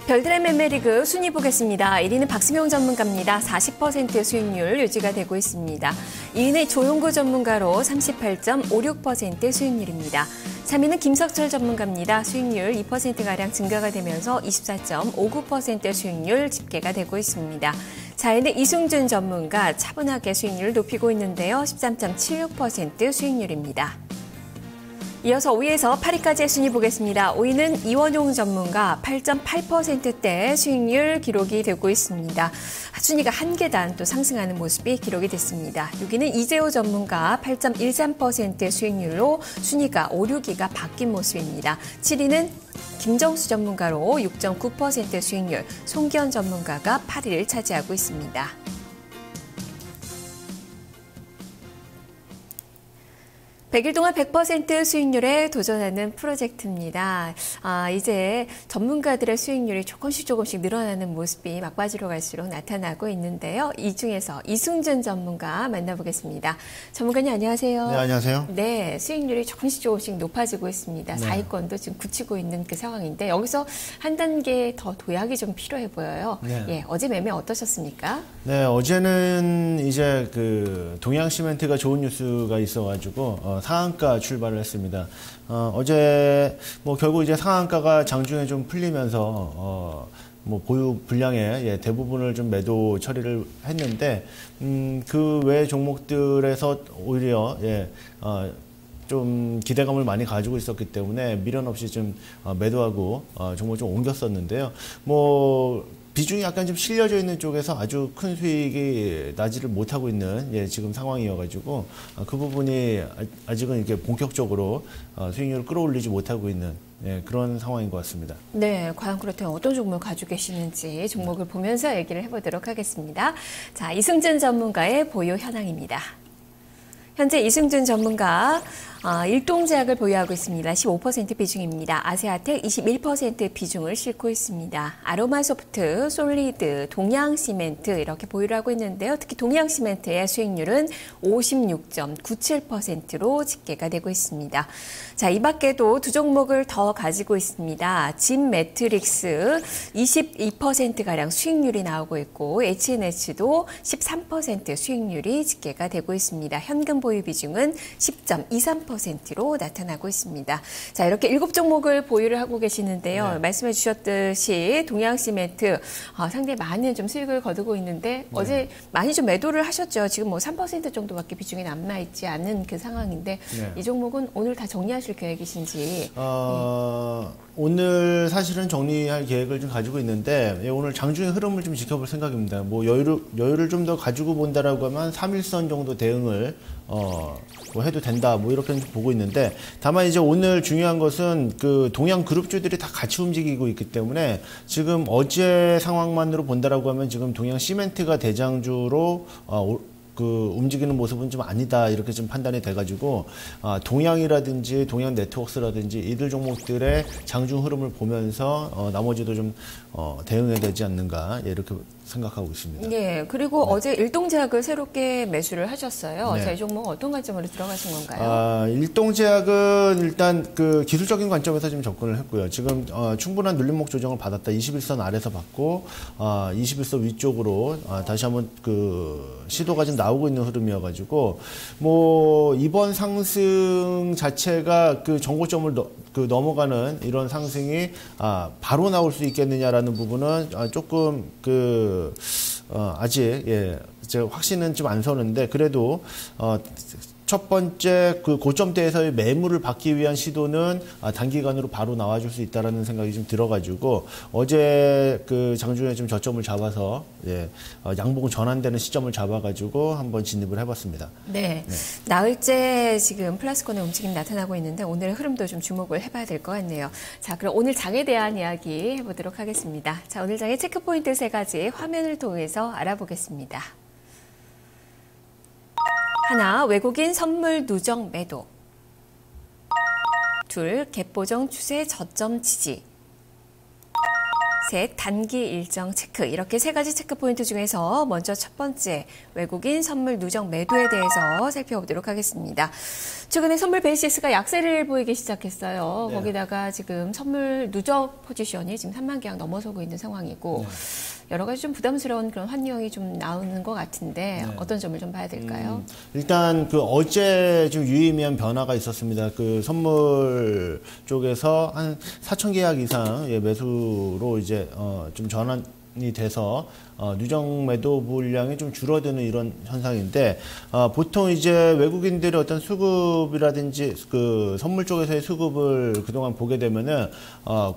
별들의 매매리그 순위 보겠습니다. 1위는 박승용 전문가입니다. 40% 수익률 유지가 되고 있습니다. 2위는 조용구 전문가로 38.56% 수익률입니다. 3위는 김석철 전문가입니다. 수익률 2%가량 증가가 되면서 24.59% 수익률 집계가 되고 있습니다. 4위는 이승준 전문가 차분하게 수익률을 높이고 있는데요. 13.76% 수익률입니다. 이어서 5위에서 8위까지의 순위 보겠습니다. 5위는 이원용 전문가 8.8%대 수익률 기록이 되고 있습니다. 순위가 한 계단 또 상승하는 모습이 기록이 됐습니다. 6위는 이재호 전문가 8.13% 수익률로 순위가 5, 6위가 바뀐 모습입니다. 7위는 김정수 전문가로 6.9% 수익률, 송기현 전문가가 8위를 차지하고 있습니다. 100일 동안 100% 수익률에 도전하는 프로젝트입니다. 이제 전문가들의 수익률이 조금씩 늘어나는 모습이 막바지로 갈수록 나타나고 있는데요. 이 중에서 이승준 전문가 만나보겠습니다. 전문가님 안녕하세요. 네, 안녕하세요. 네, 수익률이 조금씩 높아지고 있습니다. 네. 4위권도 지금 굳히고 있는 그 상황인데 여기서 한 단계 더 도약이 좀 필요해 보여요. 네. 예, 어제 매매 어떠셨습니까? 네, 어제는 이제 그 동양시멘트가 좋은 뉴스가 있어가지고 상한가 출발을 했습니다. 어제 뭐 결국 이제 상한가가 장중에 좀 풀리면서 뭐 보유 분량의 대부분을 좀 매도 처리를 했는데 그 외 종목들에서 오히려 좀 기대감을 많이 가지고 있었기 때문에 미련 없이 좀 매도하고 종목을 좀 옮겼었는데요. 뭐 비중이 약간 좀 실려져 있는 쪽에서 아주 큰 수익이 나지를 못하고 있는 지금 상황이어가지고 그 부분이 아직은 이렇게 본격적으로 수익률을 끌어올리지 못하고 있는 그런 상황인 것 같습니다. 네, 과연 그렇다면 어떤 종목을 가지고 계시는지 종목을 보면서 얘기를 해보도록 하겠습니다. 자, 이승준 전문가의 보유 현황입니다. 현재 이승준 전문가 일동제약을 보유하고 있습니다. 15% 비중입니다. 아세아텍 21% 비중을 싣고 있습니다. 아로마소프트, 솔리드, 동양시멘트 이렇게 보유를 하고 있는데요. 특히 동양시멘트의 수익률은 56.97%로 집계가 되고 있습니다. 자, 이 밖에도 두 종목을 더 가지고 있습니다. 진매트릭스 22%가량 수익률이 나오고 있고 HNH도 13% 수익률이 집계가 되고 있습니다. 현금 보유 비중은 10.23%로 나타나고 있습니다. 자, 이렇게 7종목을 보유를 하고 계시는데요. 네. 말씀해 주셨듯이 동양시멘트 상당히 많은 좀 수익을 거두고 있는데 어제 많이 좀 매도를 하셨죠. 지금 뭐 3% 정도밖에 비중이 남아있지 않은 그 상황인데 이 종목은 오늘 다 정리하실 계획이신지. 오늘 사실은 정리할 계획을 좀 가지고 있는데 오늘 장중의 흐름을 좀 지켜볼 생각입니다. 뭐 여유를 좀 더 가지고 본다라고 하면 3일선 정도 대응을 뭐 해도 된다 뭐 이렇게 보고 있는데 다만 이제 오늘 중요한 것은 그 동양 그룹주들이 다 같이 움직이고 있기 때문에 지금 어제 상황만으로 본다라고 하면 지금 동양 시멘트가 대장주로 그 움직이는 모습은 좀 아니다 이렇게 좀 판단이 돼가지고 동양이라든지 동양 네트워크스라든지 이들 종목들의 장중 흐름을 보면서 나머지도 좀 대응해야 되지 않는가 이렇게 생각하고 있습니다. 네, 그리고 어제 일동제약을 새롭게 매수를 하셨어요. 네. 자, 이 종목 어떤 관점으로 들어가신 건가요? 일동제약은 일단 그 기술적인 관점에서 좀 접근을 했고요. 지금 충분한 눌림목 조정을 받았다. 21선 아래서 받고 21선 위쪽으로 다시 한번 그 시도가 좀 나오고 있는 흐름이어가지고 뭐 이번 상승 자체가 그 정고점을 넘어가는 이런 상승이 바로 나올 수 있겠느냐라는 부분은 조금 아직 제가 확신은 좀 안 서는데 그래도 첫 번째 그 고점대에서의 매물을 받기 위한 시도는 단기간으로 바로 나와줄 수 있다라는 생각이 좀 들어가지고 어제 그 장중에 좀 저점을 잡아서 양봉 전환되는 시점을 잡아가지고 한번 진입을 해봤습니다. 네. 나흘째 지금 플라스콘의 움직임이 나타나고 있는데 오늘의 흐름도 좀 주목을 해봐야 될 것 같네요. 자, 그럼 오늘 장에 대한 이야기 해보도록 하겠습니다. 자, 오늘 장의 체크포인트 3가지 화면을 통해서 알아보겠습니다. 하나, 외국인 선물 누적 매도. 둘, 갭보정 추세 저점 지지. 셋, 단기 일정 체크. 이렇게 3가지 체크 포인트 중에서 먼저 첫 번째 외국인 선물 누적 매도에 대해서 살펴보도록 하겠습니다. 최근에 선물 베이시스가 약세를 보이기 시작했어요. 네. 거기다가 지금 선물 누적 포지션이 지금 3만 계약 넘어서고 있는 상황이고 여러 가지 좀 부담스러운 그런 환경이 좀 나오는 것 같은데 어떤 점을 좀 봐야 될까요? 일단 그 어제 좀 유의미한 변화가 있었습니다. 그 선물 쪽에서 한 4천 계약 이상 매수로 이제 좀 전환이 돼서 누적 매도 물량이 좀 줄어드는 이런 현상인데 보통 이제 외국인들의 어떤 수급이라든지 그 선물 쪽에서의 수급을 그동안 보게 되면은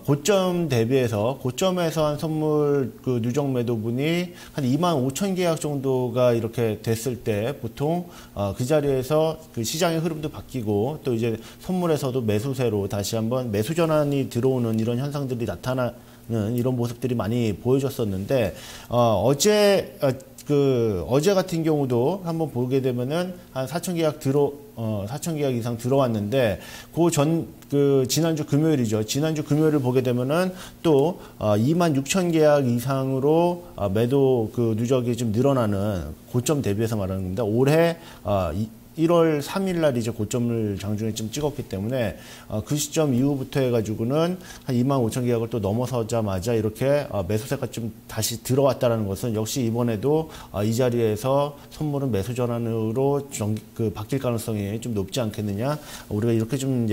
고점 대비해서 고점에서 한 선물 그 누적 매도분이 한 2만 5천 계약 정도가 이렇게 됐을 때 보통 그 자리에서 그 시장의 흐름도 바뀌고 또 이제 선물에서도 매수세로 다시 한번 매수 전환이 들어오는 이런 현상들이 나타나 이런 모습들이 많이 보여졌었는데 어제 같은 경우도 한번 보게 되면은 한 4천 계약 이상 들어왔는데 지난주 금요일이죠. 지난주 금요일을 보게 되면은 또 2만 6천 계약 이상으로 매도 그 누적이 좀 늘어나는 고점 대비해서 말하는 겁니다. 올해 1월 3일 날 이제 고점을 장중에 좀 찍었기 때문에 그 시점 이후부터 해가지고는 한 2만 5천 계약을 또 넘어서자마자 이렇게 매수세가 좀 다시 들어왔다라는 것은 역시 이번에도 이 자리에서 선물은 매수 전환으로 바뀔 가능성이 좀 높지 않겠느냐, 우리가 이렇게 좀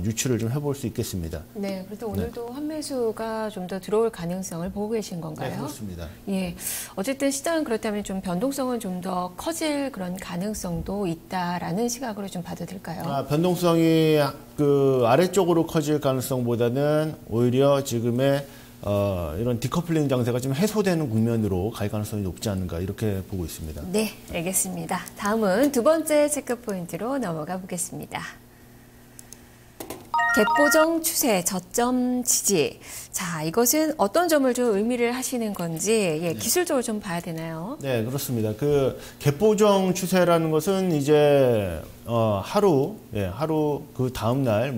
유추를 좀 해볼 수 있겠습니다. 네, 그래도 오늘도 환매수가 좀 더 들어올 가능성을 보고 계신 건가요? 네, 그렇습니다. 예, 어쨌든 시장은 그렇다면 좀 변동성은 좀 더 커질 그런 가능성도 있다라는 시각으로 좀 봐도 될까요? 변동성이 그 아래쪽으로 커질 가능성보다는 오히려 지금의 이런 디커플링 장세가 좀 해소되는 국면으로 갈 가능성이 높지 않은가 이렇게 보고 있습니다. 네, 알겠습니다. 다음은 두 번째 체크 포인트로 넘어가 보겠습니다. 갭보정 추세, 저점 지지. 자, 이것은 어떤 점을 좀 의미를 하시는 건지 기술적으로 좀 봐야 되나요? 네, 그렇습니다. 그 갭보정 추세라는 것은 이제 하루 그 다음 날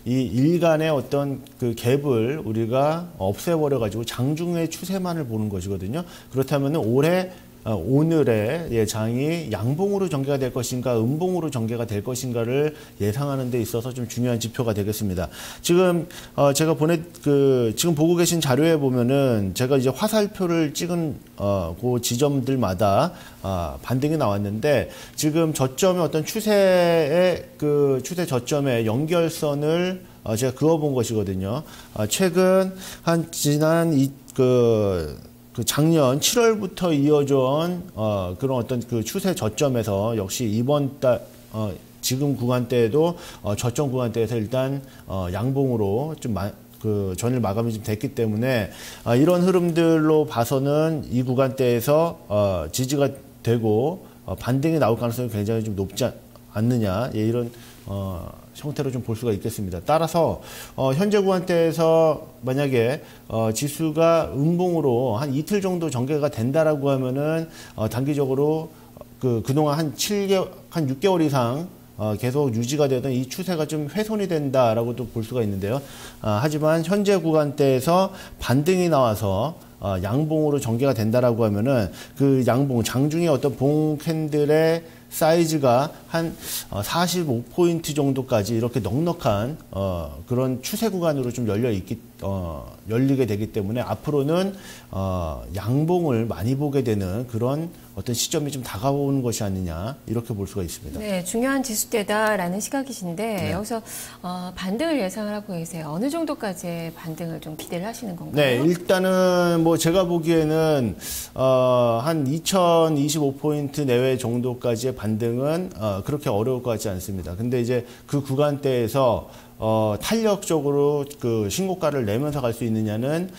이 일간의 어떤 그 갭을 우리가 없애버려 가지고 장중의 추세만을 보는 것이거든요. 그렇다면 오늘의 장이 양봉으로 전개가 될 것인가, 음봉으로 전개가 될 것인가를 예상하는 데 있어서 좀 중요한 지표가 되겠습니다. 지금 제가 지금 보고 계신 자료에 보면은 제가 이제 화살표를 찍은 그 지점들마다 반등이 나왔는데 지금 저점의 어떤 추세 저점의 연결선을 제가 그어본 것이거든요. 최근 작년 7월부터 이어져 온 그런 어떤 그 추세 저점에서 역시 이번 달 지금 구간대에도 저점 구간대에서 일단 양봉으로 좀 전일 마감이 좀 됐기 때문에 이런 흐름들로 봐서는 이 구간대에서 지지가 되고 반등이 나올 가능성이 굉장히 좀 높지 않느냐, 이런 형태로 좀 볼 수가 있겠습니다. 따라서 현재 구간대에서 만약에 지수가 음봉으로 한 이틀 정도 전개가 된다라고 하면은 단기적으로 그동안 한 6개월 이상 계속 유지가 되던 이 추세가 좀 훼손이 된다라고도 볼 수가 있는데요. 하지만 현재 구간대에서 반등이 나와서 양봉으로 전개가 된다라고 하면은 그 양봉 장중의 어떤 봉 캔들의 사이즈가 한 45포인트 정도까지 이렇게 넉넉한 그런 추세 구간으로 좀 열리게 되기 때문에 앞으로는 양봉을 많이 보게 되는 그런 어떤 시점이 좀 다가오는 것이 아니냐, 이렇게 볼 수가 있습니다. 네, 중요한 지수대다라는 시각이신데 여기서 반등을 예상을 하고 계세요. 어느 정도까지의 반등을 좀 기대를 하시는 건가요? 네, 일단은 제가 보기에는 한 2025포인트 내외 정도까지의 반등은 그렇게 어려울 것 같지 않습니다. 근데 이제 그 구간대에서 탄력적으로 그 신고가를 내면서 갈 수 있느냐는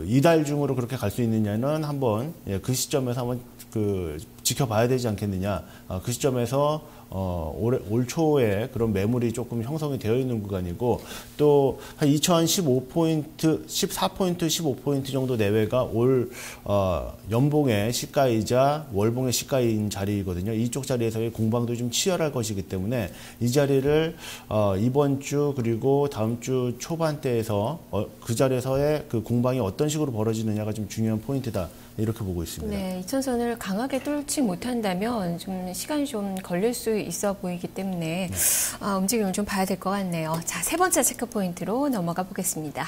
이달 중으로 그렇게 갈 수 있느냐는 한번 그 시점에서 한번 지켜봐야 되지 않겠느냐. 그 시점에서 올 초에 그런 매물이 조금 형성이 되어 있는 구간이고, 또 한 2015포인트, 14포인트, 15포인트 정도 내외가 올 연봉의 시가이자 월봉의 시가인 자리이거든요. 이쪽 자리에서의 공방도 좀 치열할 것이기 때문에 이 자리를 이번 주 그리고 다음 주 초반대에서 그 자리에서의 그 공방이 어떤 식으로 벌어지느냐가 좀 중요한 포인트다, 이렇게 보고 있습니다. 네, 이천선을 강하게 뚫지 못한다면 좀 시간이 좀 걸릴 수 수 있어 보이기 때문에 움직임을 좀 봐야 될 것 같네요. 자, 세 번째 체크 포인트로 넘어가 보겠습니다.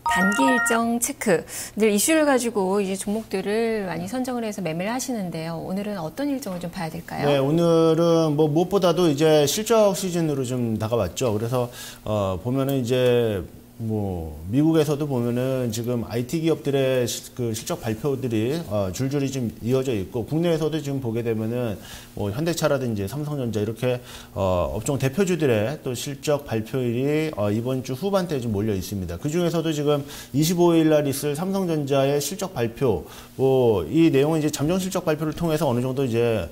단기 일정 체크. 늘 이슈를 가지고 이제 종목들을 많이 선정을 해서 매매를 하시는데요. 오늘은 어떤 일정을 좀 봐야 될까요? 네, 오늘은 뭐 무엇보다도 이제 실적 시즌으로 좀 다가왔죠. 그래서 보면은 이제 뭐 미국에서도 보면은 지금 IT 기업들의 그 실적 발표들이 줄줄이 좀 이어져 있고, 국내에서도 지금 보게 되면은 뭐 현대차라든지 삼성전자 이렇게 업종 대표주들의 또 실적 발표일이 이번 주 후반대에 좀 몰려 있습니다. 그 중에서도 지금 25일 날 있을 삼성전자의 실적 발표, 뭐 이 내용은 이제 잠정 실적 발표를 통해서 어느 정도 이제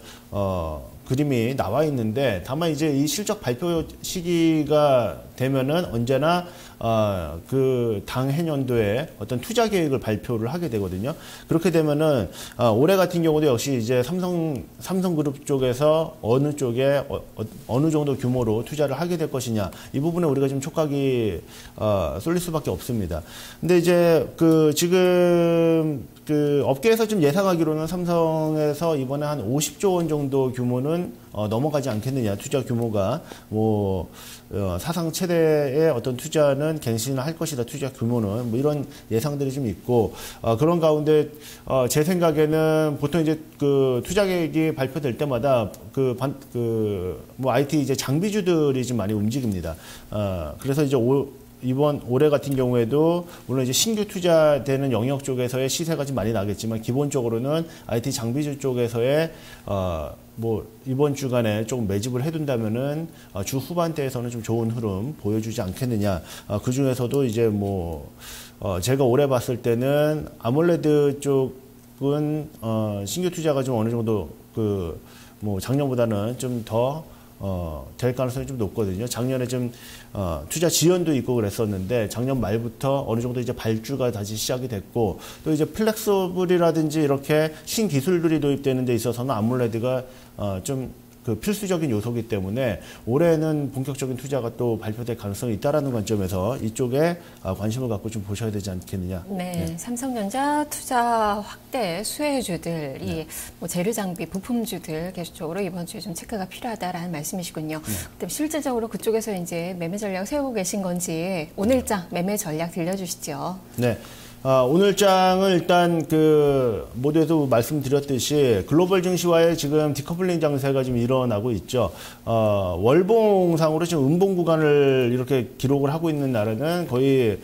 그림이 나와 있는데, 다만 이제 이 실적 발표 시기가 되면은 언제나 그 당해년도에 어떤 투자 계획을 발표를 하게 되거든요. 그렇게 되면은 올해 같은 경우도 역시 이제 삼성그룹 쪽에서 어느 쪽에 어느 정도 규모로 투자를 하게 될 것이냐, 이 부분에 우리가 좀 촉각이 쏠릴 수밖에 없습니다. 근데 이제 그 지금 그 업계에서 좀 예상하기로는 삼성에서 이번에 한 50조 원 정도 규모는 넘어가지 않겠느냐, 투자 규모가 뭐 사상 최대의 어떤 투자는 갱신을 할 것이다, 투자 규모는, 뭐 이런 예상들이 좀 있고, 그런 가운데 제 생각에는 보통 이제 그 투자 계획이 발표될 때마다 뭐 IT 이제 장비주들이 좀 많이 움직입니다. 그래서 이제 이번 올해 같은 경우에도 물론 이제 신규 투자되는 영역 쪽에서의 시세가 좀 많이 나겠지만, 기본적으로는 IT 장비주 쪽에서의 뭐 이번 주간에 조금 매집을 해둔다면은 주 후반대에서는 좀 좋은 흐름 보여주지 않겠느냐. 그 중에서도 이제 뭐 제가 올해 봤을 때는 아몰레드 쪽은 신규 투자가 좀 어느 정도 그 뭐 작년보다는 좀 더 될 가능성이 좀 높거든요. 작년에 좀 투자 지연도 있고 그랬었는데, 작년 말부터 어느 정도 이제 발주가 다시 시작이 됐고, 또 이제 플렉서블이라든지 이렇게 신기술들이 도입되는 데 있어서는 아몰레드가 좀 그 필수적인 요소이기 때문에 올해는 본격적인 투자가 또 발표될 가능성이 있다라는 관점에서 이쪽에 관심을 갖고 좀 보셔야 되지 않겠느냐. 네, 삼성전자 투자 확대 수혜주들이 뭐 재료 장비, 부품주들 계속적으로 이번 주에 좀 체크가 필요하다라는 말씀이시군요. 그럼 실질적으로 그쪽에서 이제 매매 전략 세우고 계신 건지 오늘장 매매 전략 들려주시죠. 네. 오늘 장은 일단 모두에도 말씀드렸듯이 글로벌 증시와의 지금 디커플링 장세가 지금 일어나고 있죠. 월봉상으로 지금 음봉 구간을 이렇게 기록을 하고 있는 나라는 거의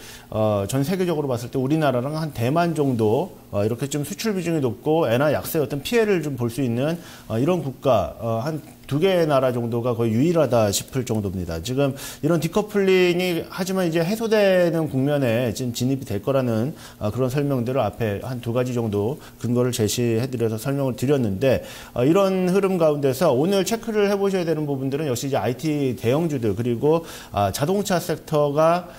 전 세계적으로 봤을 때 우리나라랑 한 대만 정도 이렇게 좀 수출 비중이 높고 엔화 약세의 어떤 피해를 좀 볼 수 있는 이런 국가 한 두 개의 나라 정도가 거의 유일하다 싶을 정도입니다. 지금 이런 디커플링이 하지만 이제 해소되는 국면에 지금 진입이 될 거라는 그런 설명들을 앞에 한 두 가지 정도 근거를 제시해드려서 설명을 드렸는데, 이런 흐름 가운데서 오늘 체크를 해보셔야 되는 부분들은 역시 이제 IT 대형주들, 그리고 자동차 섹터가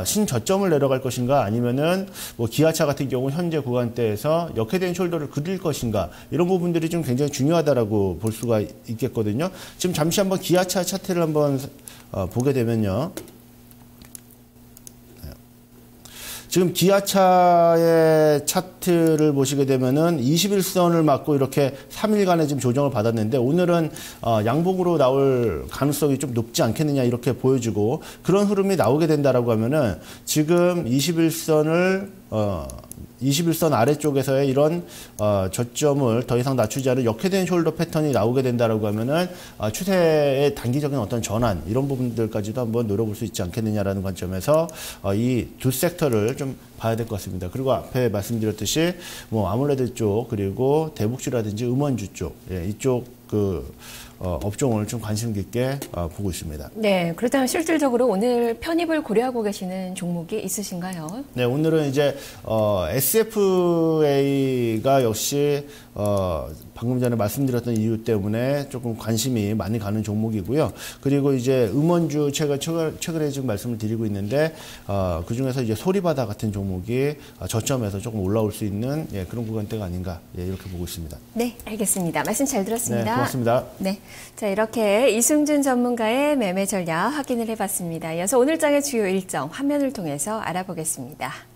신저점을 내려갈 것인가, 아니면은 뭐 기아차 같은 경우 현재 구간대에서 역회된 숄더를 그릴 것인가, 이런 부분들이 좀 굉장히 중요하다라고 볼 수가 있겠거든요. 지금 잠시 한번 기아차 차트를 한번 보게 되면요. 지금 기아차의 차트를 보시게 되면은 21선을 맞고 이렇게 3일간의 지금 조정을 받았는데, 오늘은 양봉으로 나올 가능성이 좀 높지 않겠느냐 이렇게 보여지고, 그런 흐름이 나오게 된다라고 하면은 지금 21선 아래쪽에서의 이런 저점을 더 이상 낮추지 않은 역회된 숄더 패턴이 나오게 된다라고 하면은 추세의 단기적인 어떤 전환, 이런 부분들까지도 한번 노려볼 수 있지 않겠느냐라는 관점에서 이 두 섹터를 좀 봐야 될 것 같습니다. 그리고 앞에 말씀드렸듯이 뭐 아몰레드 쪽, 그리고 대북주라든지 음원주 쪽, 이쪽 업종을 좀 관심 깊게 보고 있습니다. 네, 그렇다면 실질적으로 오늘 편입을 고려하고 계시는 종목이 있으신가요? 네, 오늘은 이제 SFA가 역시 방금 전에 말씀드렸던 이유 때문에 조금 관심이 많이 가는 종목이고요. 그리고 이제 음원주 최근에 지금 말씀을 드리고 있는데, 그 중에서 이제 소리바다 같은 종목이 저점에서 조금 올라올 수 있는 그런 구간대가 아닌가, 이렇게 보고 있습니다. 네, 알겠습니다. 말씀 잘 들었습니다. 네, 고맙습니다. 네, 자, 이렇게 이승준 전문가의 매매 전략 확인을 해봤습니다. 이어서 오늘장의 주요 일정 화면을 통해서 알아보겠습니다.